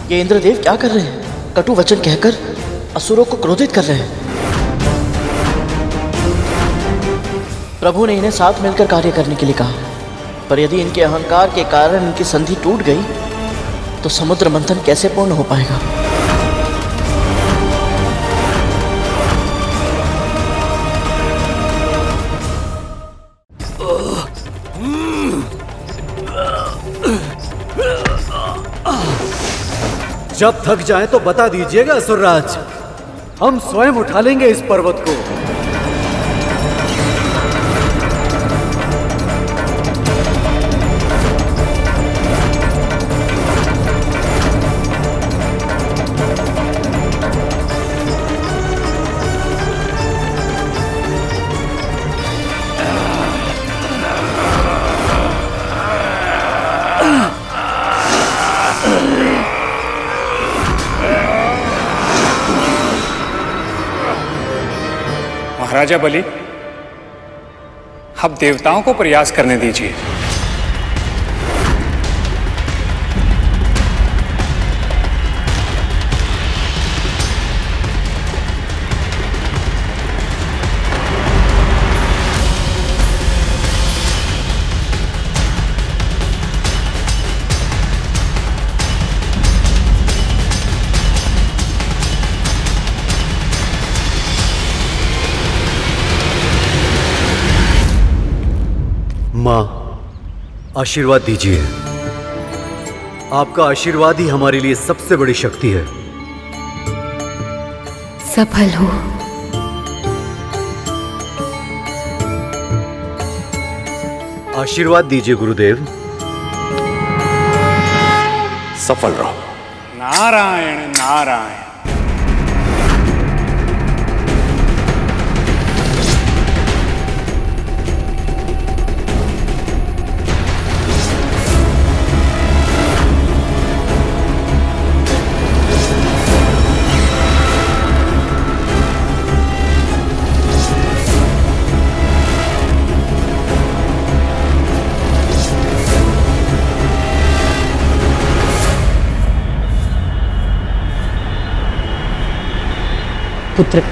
Speaker 11: ये इंद्रदेव क्या कर रहे हैं? कटु वचन कहकर असुरों को क्रोधित कर रहे हैं। प्रभु ने इन्हें साथ मिलकर कार्य करने के लिए कहा, पर यदि इनके अहंकार के कारण इनकी संधि टूट गई तो समुद्र मंथन कैसे पूर्ण हो पाएगा?
Speaker 6: जब थक जाए तो बता दीजिएगा असुरराज, हम स्वयं उठा लेंगे इस पर्वत को।
Speaker 4: महाराजा बलि, अब देवताओं को प्रयास करने दीजिए।
Speaker 6: मां, आशीर्वाद दीजिए। आपका आशीर्वाद ही हमारे लिए सबसे बड़ी शक्ति है।
Speaker 16: सफल हो।
Speaker 6: आशीर्वाद दीजिए गुरुदेव।
Speaker 8: सफल रहो।
Speaker 4: नारायण नारायण।
Speaker 11: पुत्र,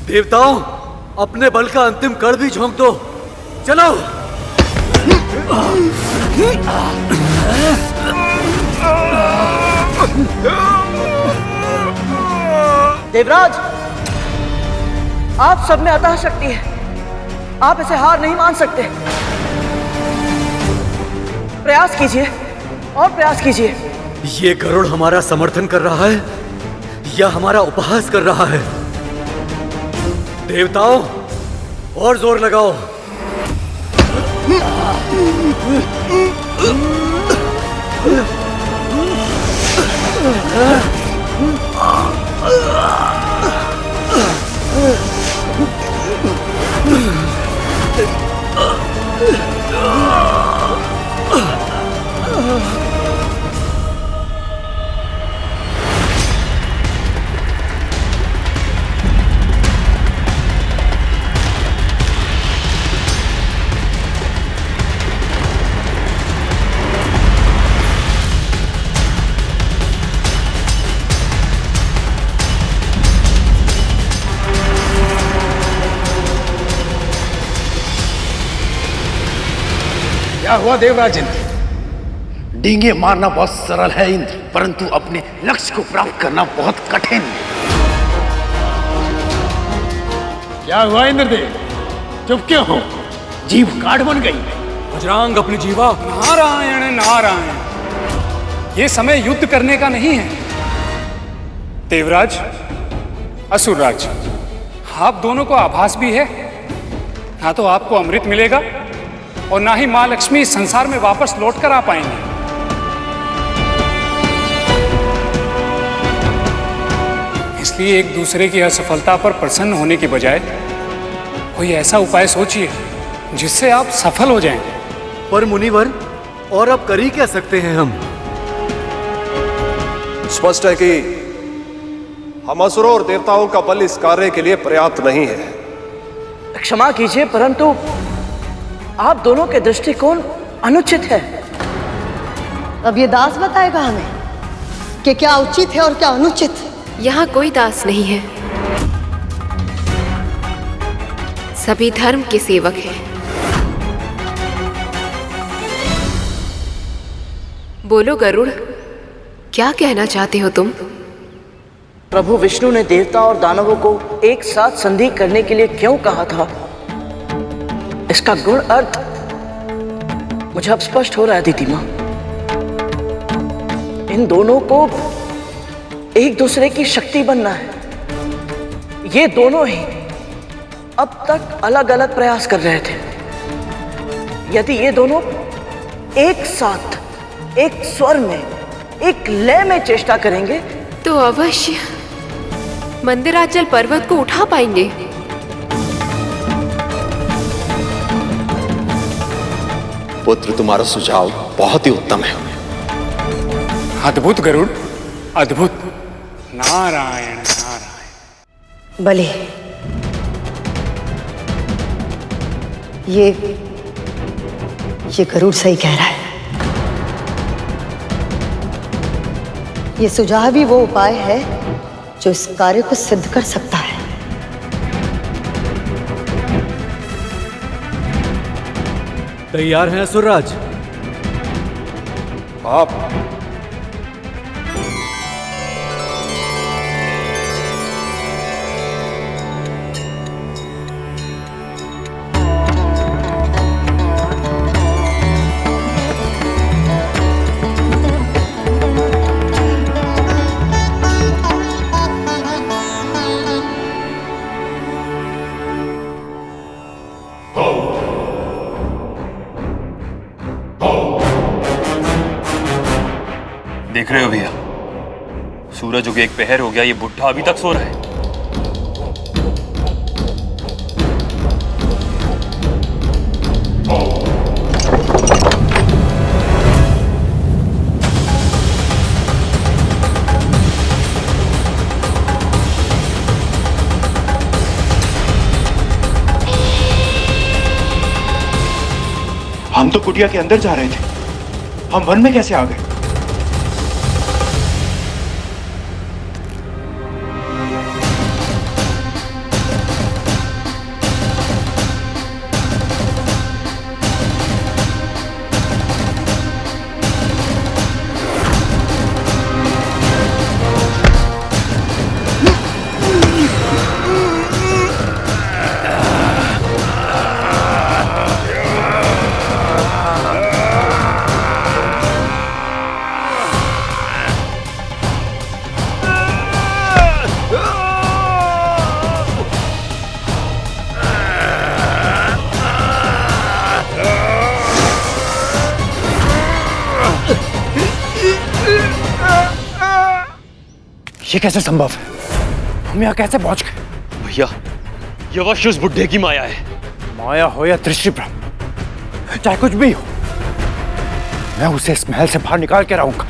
Speaker 6: देवताओं, अपने बल का अंतिम कण भी झोंक दो। चलो।
Speaker 11: देवराज, आप सब में अतः शक्ति है, आप इसे हार नहीं मान सकते। प्रयास कीजिए और प्रयास कीजिए।
Speaker 6: ये गरुड़ हमारा समर्थन कर रहा है या हमारा उपहास कर रहा है? देवताओं, और जोर लगाओ।
Speaker 17: क्या हुआ देवराज इंद्र? डींगे मारना बहुत सरल है इंद्र, परंतु अपने लक्ष्य को प्राप्त करना बहुत कठिन है। क्या हुआ इंद्रदेव, चुप क्यों हो? जीभ काट बन गई।
Speaker 18: बजरंग, अपनी जीवा।
Speaker 4: नारायण नारायण, ये समय युद्ध करने का नहीं है। देवराज, असुरराज, आप दोनों को आभास भी है, ना तो आपको अमृत मिलेगा और ना ही माँ लक्ष्मी इस संसार में वापस लौट कर आ पाएंगे। इसलिए एक दूसरे की असफलता पर प्रसन्न होने के बजाय कोई ऐसा उपाय सोचिए जिससे आप सफल हो जाएं।
Speaker 6: पर मुनिवर, और अब कर ही क्या सकते हैं हम?
Speaker 5: स्पष्ट है कि हम असुरों और देवताओं का बल इस कार्य के लिए पर्याप्त नहीं है।
Speaker 11: क्षमा कीजिए, परंतु आप दोनों के दृष्टिकोण अनुचित है।
Speaker 3: अब ये दास बताएगा हमें कि क्या उचित है और क्या अनुचित।
Speaker 16: यहाँ कोई दास नहीं है, सभी धर्म के सेवक हैं। बोलो गरुड़, क्या कहना चाहते हो तुम?
Speaker 11: प्रभु विष्णु ने देवता और दानवों को एक साथ संधि करने के लिए क्यों कहा था, इसका गुण अर्थ मुझे अब स्पष्ट हो रहा है दीदी माँ। इन दोनों को एक दूसरे की शक्ति बनना है। ये दोनों ही अब तक अलग अलग प्रयास कर रहे थे। यदि ये दोनों एक साथ, एक स्वर में, एक लय में चेष्टा करेंगे
Speaker 16: तो अवश्य मंदिराचल पर्वत को उठा पाएंगे।
Speaker 1: पुत्र, तुम्हारा सुझाव बहुत ही उत्तम है।
Speaker 4: अद्भुत गरुड़, अद्भुत। नारायण नारायण।
Speaker 3: भले, ये गरुड़ सही कह रहा है। ये सुझाव ही वो उपाय है जो इस कार्य को सिद्ध कर सकता है।
Speaker 6: तैयार हैं असुरराज?
Speaker 5: आप
Speaker 7: देख रहे हो भैया, सूरज उगे 1 पहर हो गया, ये बुढ़ा अभी तक सो रहा है।
Speaker 2: हम तो कुटिया के अंदर जा रहे थे, हम वन में कैसे आ गए?
Speaker 1: ये कैसे संभव है? हम यहाँ कैसे पहुंच गए?
Speaker 7: भैया, ये अवश्य उस बुढ़े की माया है।
Speaker 1: माया हो या दृष्टि भ्रम, चाहे कुछ भी हो, मैं उसे इस महल से बाहर निकाल के रहूंगा।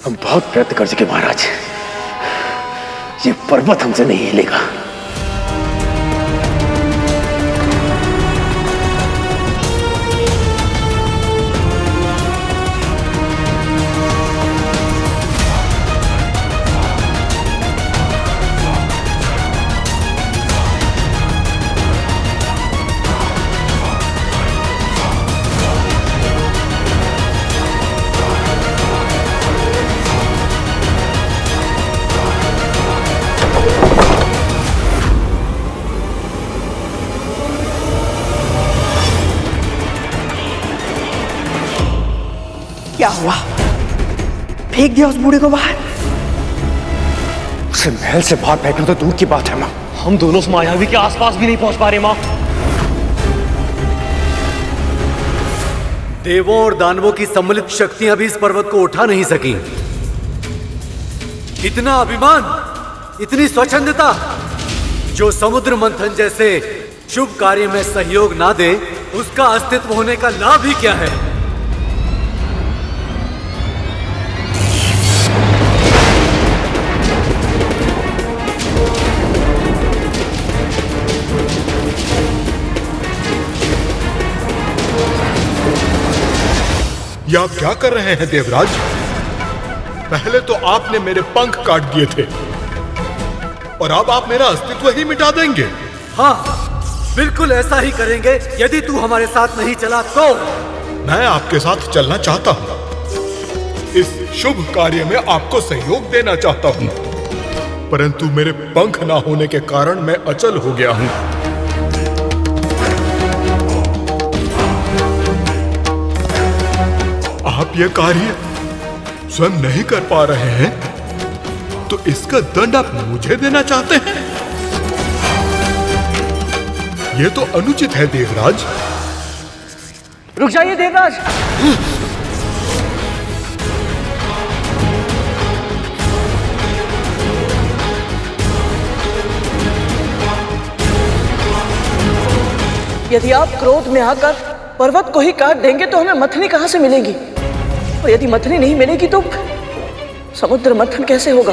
Speaker 17: हम बहुत प्रयत्न कर चुके महाराज, ये पर्वत हमसे नहीं हिलेगा।
Speaker 11: क्या हुआ? फेंक दिया उस बूढ़े को बाहर?
Speaker 17: उसे महल से बाहर फेंकना तो दूर की बात है माँ, हम दोनों उस मायावी के आसपास भी नहीं पहुंच पा रहे माँ।
Speaker 6: देवों और दानवों की सम्मिलित शक्तियां भी इस पर्वत को उठा नहीं सकी। इतना अभिमान, इतनी स्वच्छंदता, जो समुद्र मंथन जैसे शुभ कार्य में सहयोग ना दे, उसका अस्तित्व होने का लाभ ही क्या है?
Speaker 15: ये आप क्या कर रहे हैं देवराज? पहले तो आपने मेरे पंख काट दिए थे और अब आप मेरा अस्तित्व ही मिटा देंगे।
Speaker 6: हाँ, बिल्कुल ऐसा ही करेंगे यदि तू हमारे साथ नहीं चला तो।
Speaker 15: मैं आपके साथ चलना चाहता हूँ, इस शुभ कार्य में आपको सहयोग देना चाहता हूँ, परंतु मेरे पंख ना होने के कारण मैं अचल हो गया हूँ। आप ये कार्य स्वयं नहीं कर पा रहे हैं तो इसका दंड आप मुझे देना चाहते हैं? ये तो अनुचित है देवराज।
Speaker 11: रुक जाइए देवराज। यदि आप क्रोध में आकर पर्वत को ही काट देंगे तो हमें मथनी कहां से मिलेगी? और यदि मथनी नहीं मिलेगी तो समुद्र मंथन कैसे होगा?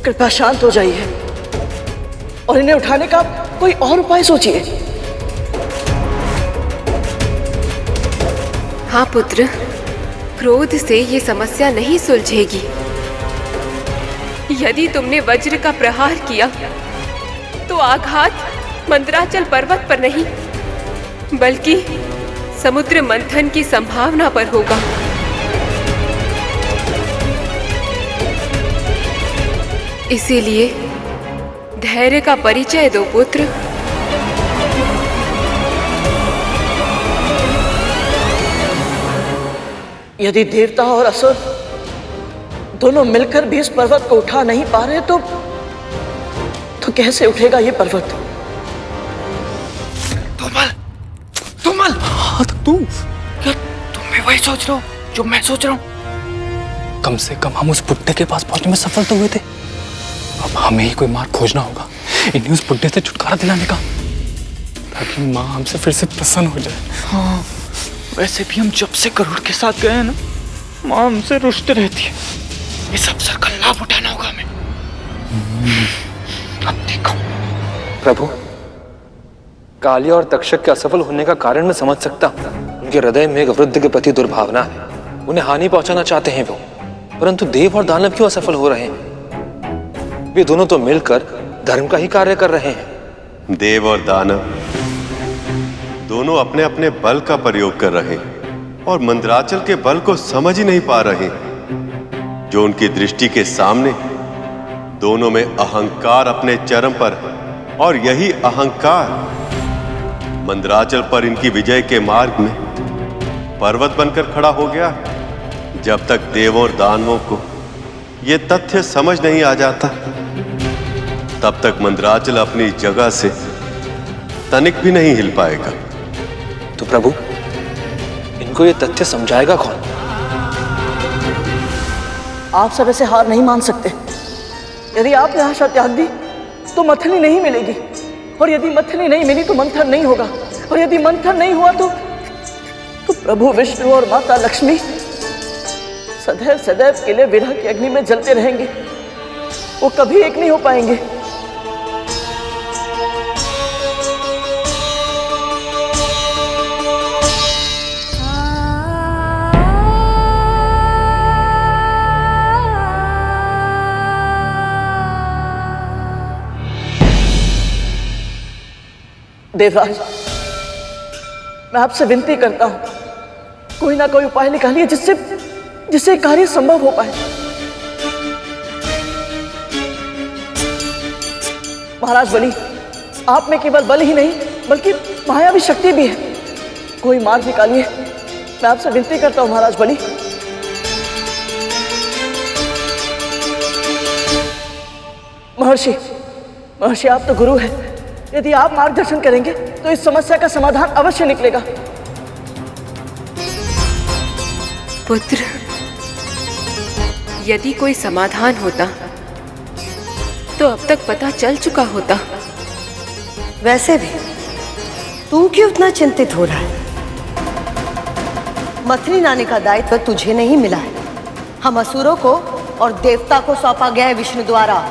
Speaker 11: कृपया शांत हो जाइए और इन्हें उठाने का कोई और उपाय सोचिए।
Speaker 16: हाँ पुत्र, क्रोध से ये समस्या नहीं सुलझेगी। यदि तुमने वज्र का प्रहार किया तो आघात मंदराचल पर्वत पर नहीं बल्कि समुद्र मंथन की संभावना पर होगा। इसीलिए धैर्य का परिचय दो पुत्र।
Speaker 11: यदि देवता और असुर दोनों मिलकर भी इस पर्वत को उठा नहीं पा रहे तो कैसे उठेगा ये पर्वत?
Speaker 9: तुमल, हाँ तो तुम भी वही सोच रहे हो जो मैं सोच रहा हूँ। कम से कम हम उस बुड्ढे के पास पहुंचने में सफल तो हुए थे। अब हमें ही कोई मार्ग खोजना होगा इन्हें उस बुड्ढे से छुटकारा दिलाने का, ताकि माँ हमसे फिर से प्रसन्न हो जाए। हाँ, वैसे भी हम जब से गरुड़ के साथ गए हैं ना, माँ हमसे रुष्ट रहती है। इस अवसर का लाभ उठाना होगा हमें। अब देखो
Speaker 7: प्रभु, कालिया और तक्षक के असफल होने का कारण मैं समझ सकता हूँ। उनके हृदय में एक वृद्ध के प्रति दुर्भावना है, उन्हें हानि पहुंचाना चाहते हैं वो। परंतु देव और दानव क्यों असफल हो रहे हैं? वे दोनों तो मिलकर धर्म का ही कार्य कर रहे हैं।
Speaker 8: देव और दानव दोनों अपने अपने बल का प्रयोग कर रहे हैं और मंदराचल के बल को समझ ही नहीं पा रहे। जो उनकी दृष्टि के सामने दोनों में अहंकार अपने चरम पर है और यही अहंकार मंदराचल पर इनकी विजय के मार्ग में पर्वत बनकर खड़ा हो गया। जब तक देवों और दानवों को यह तथ्य समझ नहीं आ जाता, तब तक मंदराचल अपनी जगह से तनिक भी नहीं हिल पाएगा।
Speaker 7: तो प्रभु, इनको यह तथ्य समझाएगा कौन?
Speaker 11: आप सब ऐसे हार नहीं मान सकते। यदि आपने आशा त्याग दी तो मथनी नहीं मिलेगी, और यदि मथनी नहीं मिली तो मंथन नहीं होगा। और यदि मंथन नहीं हुआ तो प्रभु विष्णु और माता लक्ष्मी सदैव सदैव के लिए विरह की अग्नि में जलते रहेंगे। वो कभी एक नहीं हो पाएंगे। देवराज, मैं आपसे विनती करता हूं, कोई ना कोई उपाय निकालिए जिससे कार्य संभव हो पाए। महाराज बलि, आप में केवल बल ही नहीं बल्कि मायावी शक्ति भी है। कोई मार्ग निकालिए, मैं आपसे विनती करता हूं महाराज बलि। महर्षि आप तो गुरु हैं। यदि आप मार्गदर्शन करेंगे तो इस समस्या का समाधान अवश्य निकलेगा।
Speaker 16: पुत्र, यदि कोई समाधान होता तो अब तक पता चल चुका होता।
Speaker 3: वैसे भी तू क्यों इतना चिंतित हो रहा है? मथनी लाने का दायित्व तुझे नहीं मिला है, हम असुरों को और देवता को सौंपा गया है विष्णु द्वारा।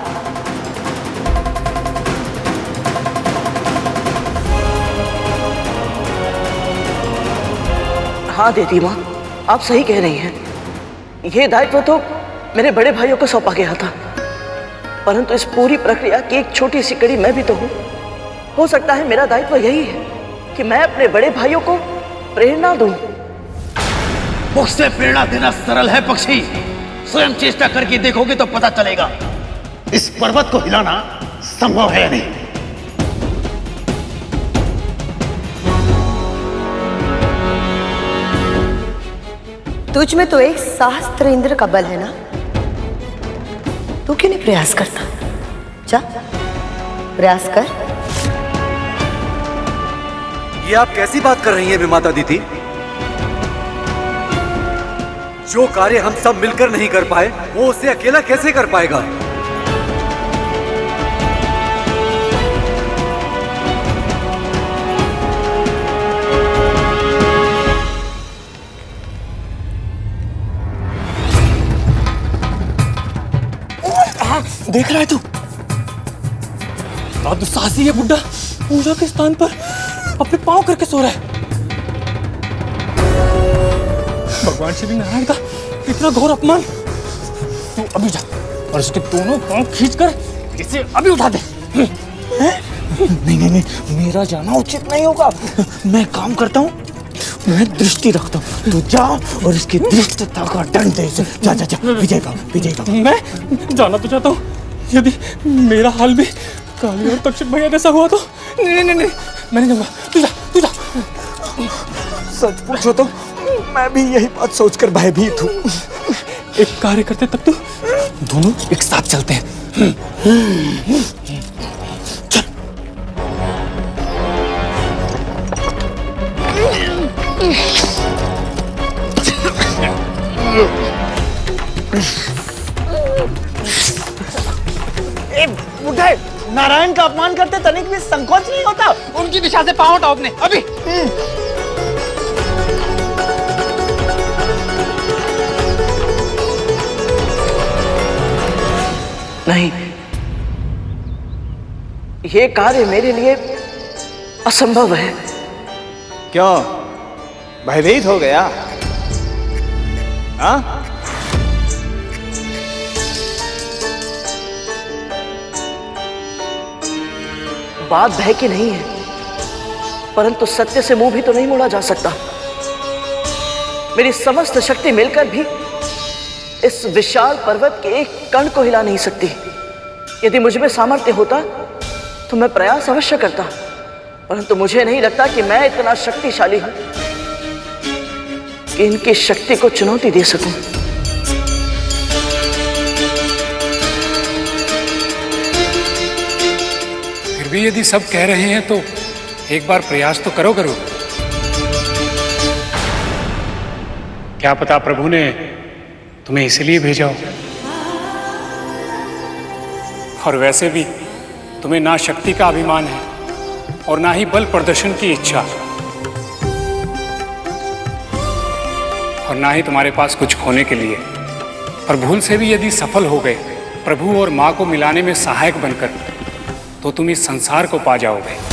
Speaker 11: हाँ देवी माँ, आप सही कह रही हैं। यह दायित्व तो मेरे बड़े भाइयों को सौंपा गया था, परंतु इस पूरी प्रक्रिया की एक छोटी सी कड़ी मैं भी तो हूँ। हो सकता है मेरा दायित्व यही है कि मैं अपने बड़े भाइयों को प्रेरणा दूं।
Speaker 17: मुझसे प्रेरणा देना सरल है पक्षी, स्वयं चेष्टा करके देखोगे तो पता चलेगा। इस पर्वत को हिलाना संभव है या नहीं।
Speaker 3: तुझ में तो एक सहस्त्र इंद्र का बल है ना, तू क्यों नहीं प्रयास करता? जा प्रयास कर।
Speaker 6: ये आप कैसी बात कर रही हैं विमाता दीदी? जो कार्य हम सब मिलकर नहीं कर पाए वो उसे अकेला कैसे कर पाएगा?
Speaker 10: देख रहा है तू? दुस्साहसी है बुड्ढा, पूजा के स्थान पर अपने पांव करके सो रहा है। भगवान श्री नारायण का इतना घोर अपमान। तू अभी जा और उसके दोनों पांव खींचकर इसे अभी उठा दे। नहीं, मेरा जाना उचित नहीं होगा। मैं काम करता हूँ, मैं दृष्टि रखता हूँ। तू जा और इसकी दृष्टता का दंड दे इसे। जा विजय बाबू। मैं जाना तो चाहता हूँ, यदि मेरा हाल भी काली और तक्षक भैया जैसा हुआ तो नहीं, मैं नहीं जाऊंगा। तू जा।
Speaker 17: सच पूछो तो मैं भी यही बात सोचकर भयभीत हूँ।
Speaker 10: एक कार्य करते तब तो दोनों एक साथ चलते हैं। चल।
Speaker 17: बुढ़े, नारायण का अपमान करते तनिक भी संकोच नहीं होता? उनकी दिशा से पांव उठाओ अपने अभी।
Speaker 11: नहीं, ये कार्य मेरे लिए असंभव है।
Speaker 17: क्यों, भयभीत हो गया? हाँ?
Speaker 11: बात भय की नहीं है, परंतु सत्य से मुंह भी तो नहीं मोड़ा जा सकता। मेरी समस्त शक्ति मिलकर भी इस विशाल पर्वत के एक कण को हिला नहीं सकती। यदि मुझ में सामर्थ्य होता तो मैं प्रयास अवश्य करता, परंतु मुझे नहीं लगता कि मैं इतना शक्तिशाली हूं कि इनकी शक्ति को चुनौती दे सकूं।
Speaker 4: फिर भी यदि सब कह रहे हैं तो एक बार प्रयास तो करो। क्या पता प्रभु ने तुम्हें इसलिए भेजा हो। और वैसे भी तुम्हें ना शक्ति का अभिमान है और ना ही बल प्रदर्शन की इच्छा। और ना ही तुम्हारे पास कुछ खोने के लिए। और भूल से भी यदि सफल हो गए प्रभु और माँ को मिलाने में सहायक बनकर, तो तुम इस संसार को पा जाओगे।